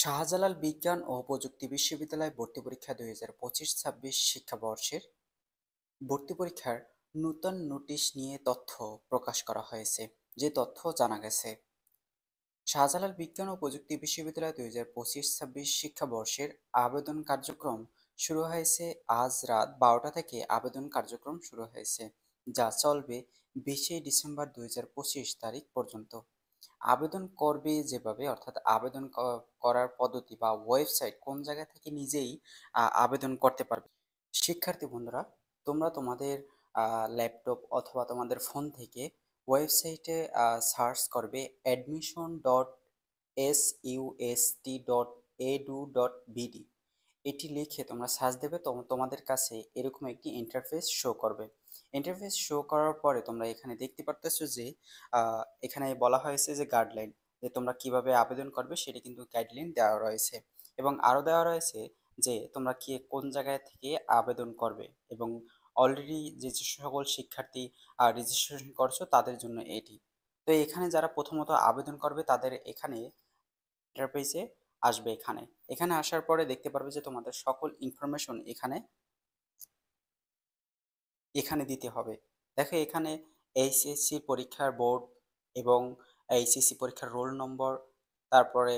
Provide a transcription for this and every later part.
শাহজালাল বিজ্ঞান ও প্রযুক্তি বিশ্ববিদ্যালয় ভর্তি পরীক্ষা 2025-26 শিক্ষাবর্ষের ভর্তি পরীক্ষার নূতন নোটিশ নিয়ে তথ্য প্রকাশ করা হয়েছে। যে তথ্য জানা গেছে, শাহজালাল বিজ্ঞান ও প্রযুক্তি বিশ্ববিদ্যালয় 2025-26 শিক্ষাবর্ষের আবেদন কার্যক্রম শুরু হয়েছে। আজ রাত 12টা থেকে আবেদন কার্যক্রম শুরু হয়েছে, যা চলবে 20 ডিসেম্বর 2025 তারিখ পর্যন্ত। আবেদন করবে যেভাবে, অর্থাৎ আবেদন করার পদ্ধতি বা ওয়েবসাইট কোন জায়গা থেকে নিজেই আবেদন করতে পারবে। শিক্ষার্থী বন্ধুরা, তোমরা তোমাদের ল্যাপটপ অথবা তোমাদের ফোন থেকে ওয়েবসাইটে সার্চ করবে admission.sust.edu.bd। এটি লিখে তোমরা সার্চ দেবে, তোমাদের কাছে এরকম একটি ইন্টারফেস শো করবে। ইন্টারফেস শো করার পরে তোমরা এখানে দেখতে পারতেছো যে এখানে বলা হয়েছে যে গাইডলাইন, যে তোমরা কিভাবে আবেদন করবে সেটি কিন্তু গাইডলাইন দেওয়া রয়েছে। এবং আরও দেওয়া রয়েছে যে তোমরা কোন জায়গায় থেকে আবেদন করবে, এবং অলরেডি যে যে সকল শিক্ষার্থী রেজিস্ট্রেশন করছো তাদের জন্য এটি। তো এখানে যারা প্রথমত আবেদন করবে তাদের এখানে ইন্টারফেসে আসবে। এখানে এখানে আসার পরে দেখতে পারবে যে তোমাদের সকল ইনফরমেশন এখানে এখানে দিতে হবে। দেখো এখানে এইচএসসি পরীক্ষার বোর্ড এবং এইচএসসি পরীক্ষার রোল নম্বর, তারপরে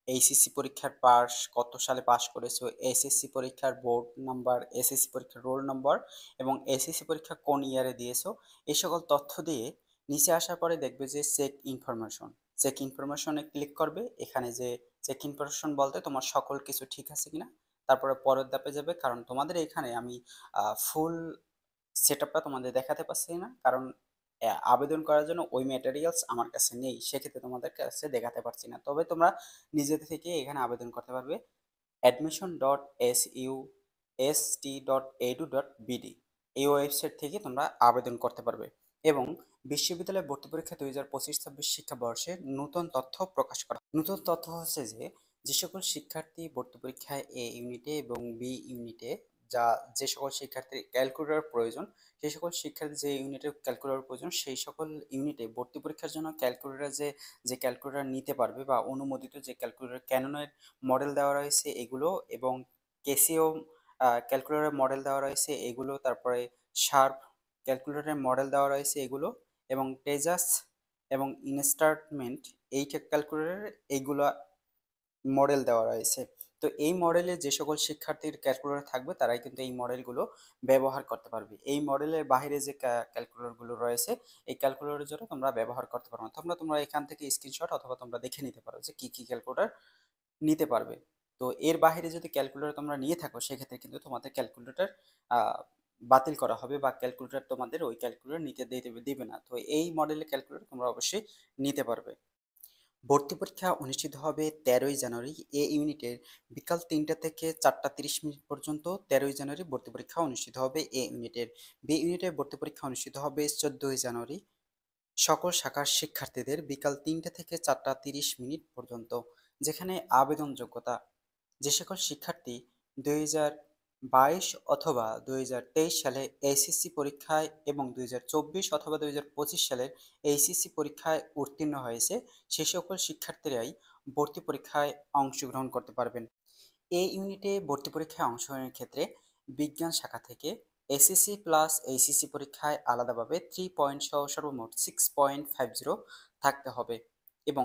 এইচএসসি পরীক্ষার পাস কত সালে পাস করেছো, এসএসসি পরীক্ষার বোর্ড নাম্বার, এসএসসি পরীক্ষার রোল নম্বর এবং এসএসসি পরীক্ষা কোন ইয়ারে দিয়েছো, এই সকল তথ্য দিয়ে নিচে আসার পরে দেখবে যে চেক ইনফরমেশন। চেক ইনফরমেশনে ক্লিক করবে। এখানে যে চেক ইনফরমেশন বলতে তোমার সকল কিছু ঠিক আছে কিনা, তারপরে পরের ধাপে যাবে। কারণ তোমাদের এখানে আমি ফুল সেটআপটা তোমাদের দেখাতে পারছি না, কারণ আবেদন করার জন্য ওই ম্যাটেরিয়ালস আমার কাছে নেই, সেক্ষেত্রে তোমাদের কাছে দেখাতে পারছি না। তবে তোমরা নিজেদের থেকে এখানে আবেদন করতে পারবে admission.sust.edu.bd, এই ওয়েবসাইট থেকে তোমরা আবেদন করতে পারবে। এবং বিশ্ববিদ্যালয় ভর্তি পরীক্ষা 2025-26 শিক্ষাবর্ষে নতুন তথ্য প্রকাশ করা। নতুন তথ্য হচ্ছে যে সকল শিক্ষার্থী ভর্তি পরীক্ষায় এ ইউনিটে এবং বি ইউনিটে যে সকল শিক্ষার্থীর ক্যালকুলেটর প্রয়োজন, সেই সকল শিক্ষার্থী যে ইউনিটের ক্যালকুলেটর প্রয়োজন, সেই সকল ইউনিটে ভর্তি পরীক্ষার জন্য ক্যালকুলেটর যে ক্যালকুলেটর নিতে পারবে বা অনুমোদিত যে ক্যালকুলেটর, ক্যাননের মডেল দেওয়া রয়েছে এগুলো, এবং কেসিও ক্যালকুলেটরের মডেল দেওয়া রয়েছে এগুলো, তারপরে শার্প ক্যালকুলেটরের মডেল দেওয়া রয়েছে এগুলো, এবং টেজাস এবং ইনস্ট্রুমেন্ট এই ক্যালকুলেটরের এইগুলো মডেল দেওয়া রয়েছে। তো এই মডেলে যে সকল শিক্ষার্থীর ক্যালকুলেটর থাকবে তারাই কিন্তু এই মডেলগুলো ব্যবহার করতে পারবে। এই মডেলের বাইরে যে ক্যালকুলেটরগুলো রয়েছে, এই ক্যালকুলেটরের জন্য তোমরা ব্যবহার করতে পারো না। তোমরা এখান থেকে স্ক্রিনশট অথবা তোমরা দেখে নিতে পারো যে কি কি ক্যালকুলেটর নিতে পারবে। তো এর বাইরে যদি ক্যালকুলেটর তোমরা নিয়ে থাকো, সেক্ষেত্রে কিন্তু তোমাদের ক্যালকুলেটর বাতিল করা হবে, বা ক্যালকুলেটর তোমাদের ওই ক্যালকুলেটর নিতে দিবে না। তো এই মডেলের ক্যালকুলেটর তোমরা অবশ্যই নিতে পারবে। ভর্তি পরীক্ষা অনুষ্ঠিত হবে 13ই জানুয়ারি। এ ইউনিটের বিকাল 3টা থেকে 4টা 30 মিনিট পর্যন্ত 13ই জানুয়ারি ভর্তি পরীক্ষা অনুষ্ঠিত হবে এ ইউনিটের। বি ইউনিটের ভর্তি পরীক্ষা অনুষ্ঠিত হবে 14ই জানুয়ারি। সকল শাখার শিক্ষার্থীদের বিকাল 3টা থেকে 4টা 30 মিনিট পর্যন্ত। যেখানে আবেদন যোগ্যতা, যে সকল শিক্ষার্থী 2022 অথবা 2023 সালে এইচএসসি পরীক্ষায় এবং 2024 অথবা 2025 সালের এইচএসসি পরীক্ষায় উত্তীর্ণ হয়েছে, সে সকল শিক্ষার্থীরাই ভর্তি পরীক্ষায় অংশগ্রহণ করতে পারবেন। এই ইউনিটে ভর্তি পরীক্ষায় অংশগ্রহণের ক্ষেত্রে বিজ্ঞান শাখা থেকে এসএসসি প্লাস এইচএসসি পরীক্ষায় আলাদাভাবে 3 পয়েন্ট সহ সর্বমোট 6.50 থাকতে হবে, এবং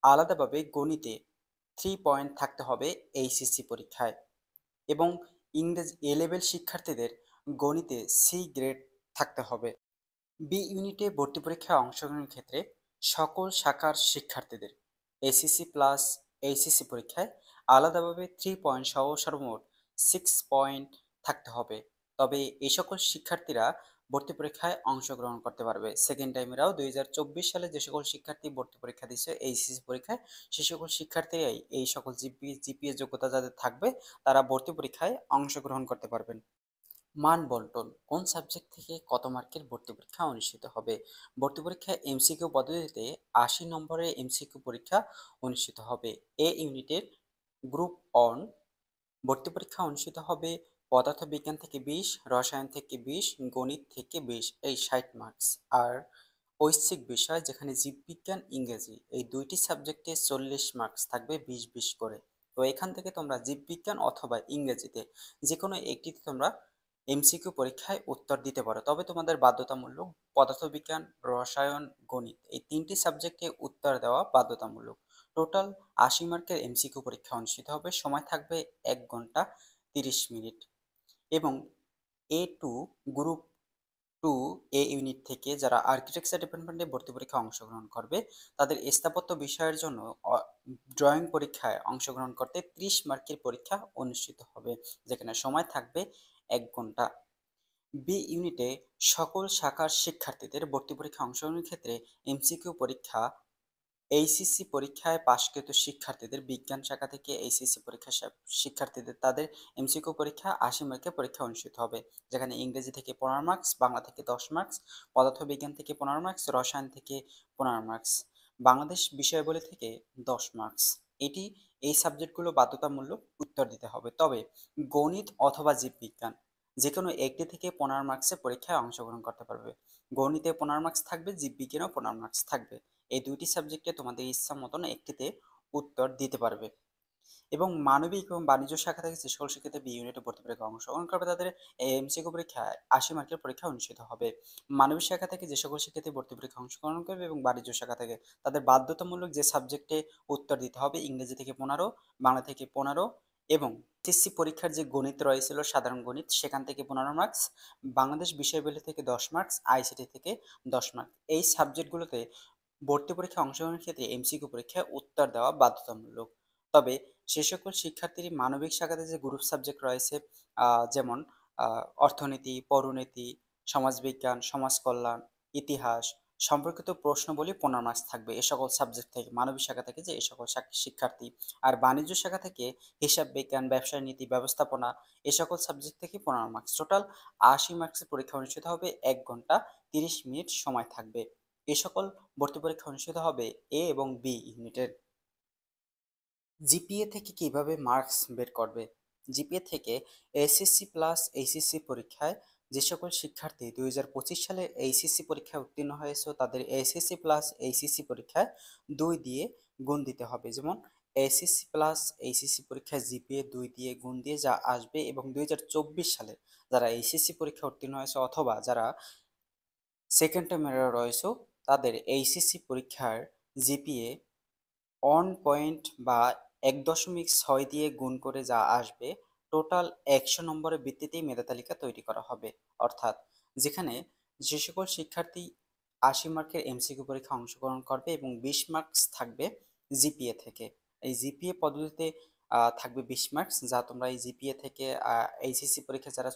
আলাদাভাবে গণিতে 3 পয়েন্ট থাকতে হবে এইচএসসি পরীক্ষায়। এবং ইংরেজি এ লেভেল শিক্ষার্থীদের গণিতে সি গ্রেড থাকতে হবে। বি ইউনিটে ভর্তি পরীক্ষায় অংশগ্রহণের ক্ষেত্রে সকল শাখার শিক্ষার্থীদের এসএসসি প্লাস এইচএসসি পরীক্ষায় আলাদাভাবে 3 পয়েন্ট সহ সর্বমোট 6 পয়েন্ট থাকতে হবে। তবে এই সকল শিক্ষার্থীরা ভর্তি পরীক্ষায় অংশগ্রহণ করতে পারবে। সেকেন্ড টাইমেরাও 2024 সালে যে সকল শিক্ষার্থী ভর্তি পরীক্ষা দিচ্ছে এইচএসসি পরীক্ষায়, সে সকল শিক্ষার্থীরাই এই সকল জিপিএ যোগ্যতা যাদের থাকবে তারা ভর্তি পরীক্ষায় অংশগ্রহণ করতে পারবেন। মান বন্টন, কোন সাবজেক্ট থেকে কত মার্কের ভর্তি পরীক্ষা অনুষ্ঠিত হবে। ভর্তি পরীক্ষায় এমসিকিউ পদ্ধতিতে 80 নম্বরের এমসিকিউ পরীক্ষা অনুষ্ঠিত হবে। এ ইউনিটের গ্রুপ অন ভর্তি পরীক্ষা অনুষ্ঠিত হবে পদার্থবিজ্ঞান থেকে 20, রসায়ন থেকে 20, গণিত থেকে 20, এই 60 মার্কস। আর ঐচ্ছিক বিষয়, যেখানে জীববিজ্ঞান, ইংরেজি এই দুইটি সাবজেক্টে 40 মার্কস থাকবে 20-20 করে। তো এখান থেকে তোমরা জীববিজ্ঞান অথবা ইংরেজিতে যে কোনো একটিতে তোমরা এমসিকিউ পরীক্ষায় উত্তর দিতে পারো, তবে তোমাদের বাধ্যতামূলক পদার্থবিজ্ঞান, রসায়ন, গণিত এই তিনটি সাবজেক্টে উত্তর দেওয়া বাধ্যতামূলক। টোটাল 80 মার্কের এমসিকিউ পরীক্ষা অনুষ্ঠিত হবে, সময় থাকবে 1 ঘন্টা 30 মিনিট। এবং A2 গ্রুপ 2 এ ইউনিট থেকে যারা আর্কিটেকচার ডিপার্টমেন্টে ভর্তি পরীক্ষায় অংশগ্রহণ করবে, তাদের স্থাপত্য বিষয়ের জন্য ড্রয়িং পরীক্ষায় অংশগ্রহণ করতে 30 মার্কের পরীক্ষা অনুষ্ঠিত হবে, যেখানে সময় থাকবে 1 ঘন্টা। বি ইউনিটে সকল শাখার শিক্ষার্থীদের ভর্তি পরীক্ষায় অংশগ্রহণের ক্ষেত্রে এমসিকিউ পরীক্ষা, এইচএসসি পরীক্ষায় পাশকৃত শিক্ষার্থীদের, বিজ্ঞান শাখা থেকে এইচএসসি পরীক্ষা শিক্ষার্থীদের তাদের এমসিকিউ পরীক্ষা 80 মার্কের পরীক্ষা অনুষ্ঠিত হবে, যেখানে ইংরেজি থেকে 15 মার্কস, বাংলা থেকে 10 মার্কস, পদার্থবিজ্ঞান থেকে 15 মার্কস, রসায়ন থেকে 15 মার্কস, বাংলাদেশ বিষয়াবলী থেকে 10 মার্কস। এটি এই সাবজেক্টগুলো বাধ্যতামূলক উত্তর দিতে হবে, তবে গণিত অথবা জীববিজ্ঞান যে কোনো একটি থেকে 15 মার্কসের পরীক্ষায় অংশগ্রহণ করতে পারবে। গণিতে 15 মার্কস থাকবে, জীববিজ্ঞানেও 15 মার্কস থাকবে। এই দুইটি সাবজেক্টে তোমাদের ইচ্ছা মতন একটিতে উত্তর দিতে পারবে। এবং মানবিক এবং বাণিজ্য শাখা থেকে যে সকল শিক্ষার্থী বি ইউনিটে ভর্তি পরীক্ষায় অংশগ্রহণ করবে, তাদের এমসিকিউ পরীক্ষায় 80 মার্কের পরীক্ষা অনুষ্ঠিত হবে। মানবিক শাখা থেকে যে সকল শিক্ষার্থী ভর্তি পরীক্ষায় অংশগ্রহণ করবে এবং বাণিজ্য শাখা থেকে তাদের বাধ্যতামূলক যে সাবজেক্টে উত্তর দিতে হবে, ইংরেজি থেকে 15, বাংলা থেকে 15 এবং এসএসসি পরীক্ষার যে গণিত রয়েছিল সাধারণ গণিত, সেখান থেকে 15 মার্কস, বাংলাদেশ বিষয়াবলী থেকে 10 মার্কস, আইসিটি থেকে 10 মার্কস। এই সাবজেক্টগুলোতে ভর্তি পরীক্ষায় অংশগ্রহণের ক্ষেত্রে এমসিকিউ পরীক্ষায় উত্তর দেওয়া বাধ্যতামূলক। তবে সে সকল শিক্ষার্থীর মানবিক শাখাতে যে গ্রুপ সাবজেক্ট রয়েছে, যেমন অর্থনীতি, পৌরনীতি, সমাজবিজ্ঞান, সমাজকল্যাণ, ইতিহাস সম্পর্কিত প্রশ্নবলী 15 মার্কস থাকবে এ সকল সাবজেক্ট থেকে, মানবিক শাখা থেকে যে এ সকল শিক্ষার্থী। আর বাণিজ্য শাখা থেকে হিসাব বিজ্ঞান, ব্যবসায় নীতি, ব্যবস্থাপনা এ সকল সাবজেক্ট থেকে 15 মার্কস। টোটাল 80 মার্কসের পরীক্ষা অনুষ্ঠিত হবে, 1 ঘন্টা 30 মিনিট সময় থাকবে। এ সকল ভর্তি পরীক্ষা অনুষ্ঠিত হবে এ এবং বি ইউনিটের। জিপিএ থেকে কিভাবে মার্কস বের করবে? জিপিএ থেকে এসএসসি প্লাস এইচএসসি পরীক্ষায় যে সকল শিক্ষার্থী 2025 সালে এইচএসসি পরীক্ষায় উত্তীর্ণ হয়েছে, তাদের এসএসসি প্লাস এইচএসসি পরীক্ষায় 2 দিয়ে গুণ দিতে হবে। যেমন এসএসসি প্লাস এইচএসসি পরীক্ষায় জিপিএ 2 দিয়ে গুণ দিয়ে যা আসবে, এবং 2024 সালে যারা এইচএসসি পরীক্ষা উত্তীর্ণ হয়েছে অথবা যারা সেকেন্ড টাইমের রয়েছে, তাদের এইচএসসি পরীক্ষার জিপিএ 1 পয়েন্ট বা 1.6 দিয়ে গুণ করে যা আসবে, টোটাল 100 নম্বরের ভিত্তিতেই মেধা তালিকা তৈরি করা হবে। অর্থাৎ যেখানে যে সকল শিক্ষার্থী 80 মার্কের এমসিকিউ পরীক্ষা অংশগ্রহণ করবে এবং 20 মার্কস থাকবে জিপিএ থেকে, এই জিপিএ পদ্ধতিতে থাকবে 20 মার্কস, যা তোমরা এই জিপিএ থেকে এইচএসসি পরীক্ষা যারা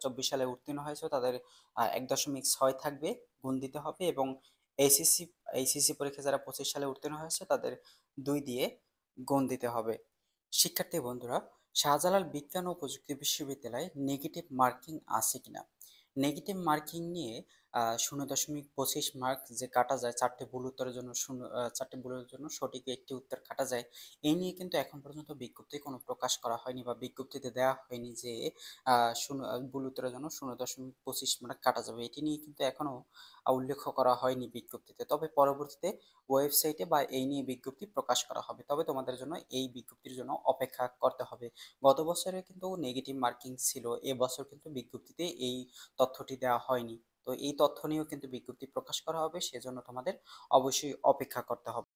24 সালে উত্তীর্ণ হয়েছে তাদের 1.6 থাকবে, গুণ দিতে হবে, এবং এইচএসসি এইচএসসি পরীক্ষা যারা 25 সালে উত্তীর্ণ হয়েছে তাদের 2 দিয়ে গুণ দিতে হবে। শিক্ষার্থী বন্ধুরা, শাহজালাল বিজ্ঞান ও প্রযুক্তি বিশ্ববিদ্যালয়ে নেগেটিভ মার্কিং আছে কিনা? নেগেটিভ মার্কিং নিয়ে 0.25 মার্ক যে কাটা যায়, 4টি ভুল উত্তরের জন্য 4টি ভুলের জন্য সঠিক একটি উত্তর কাটা যায়, এই নিয়ে কিন্তু এখন পর্যন্ত বিজ্ঞপ্তি কোনো প্রকাশ করা হয়নি বা বিজ্ঞপ্তিতে দেওয়া হয়নি যে ভুল উত্তরের জন্য 0.25 মার্ক কাটা যাবে। এটি নিয়ে কিন্তু এখনো উল্লেখ করা হয়নি বিজ্ঞপ্তিতে, তবে পরবর্তীতে ওয়েবসাইটে বা এই নিয়ে বিজ্ঞপ্তি প্রকাশ করা হবে। তবে তোমাদের জন্য এই বিজ্ঞপ্তির জন্য অপেক্ষা করতে হবে। গত বছরে কিন্তু নেগেটিভ মার্কিং ছিল, এবছর কিন্তু বিজ্ঞপ্তিতে এই তথ্যটি দেওয়া হয়নি। তো এই তথ্য নিয়েও কিন্তু বিজ্ঞপ্তি প্রকাশ করা হবে, সেজন্য তোমাদের অবশ্যই অপেক্ষা করতে হবে।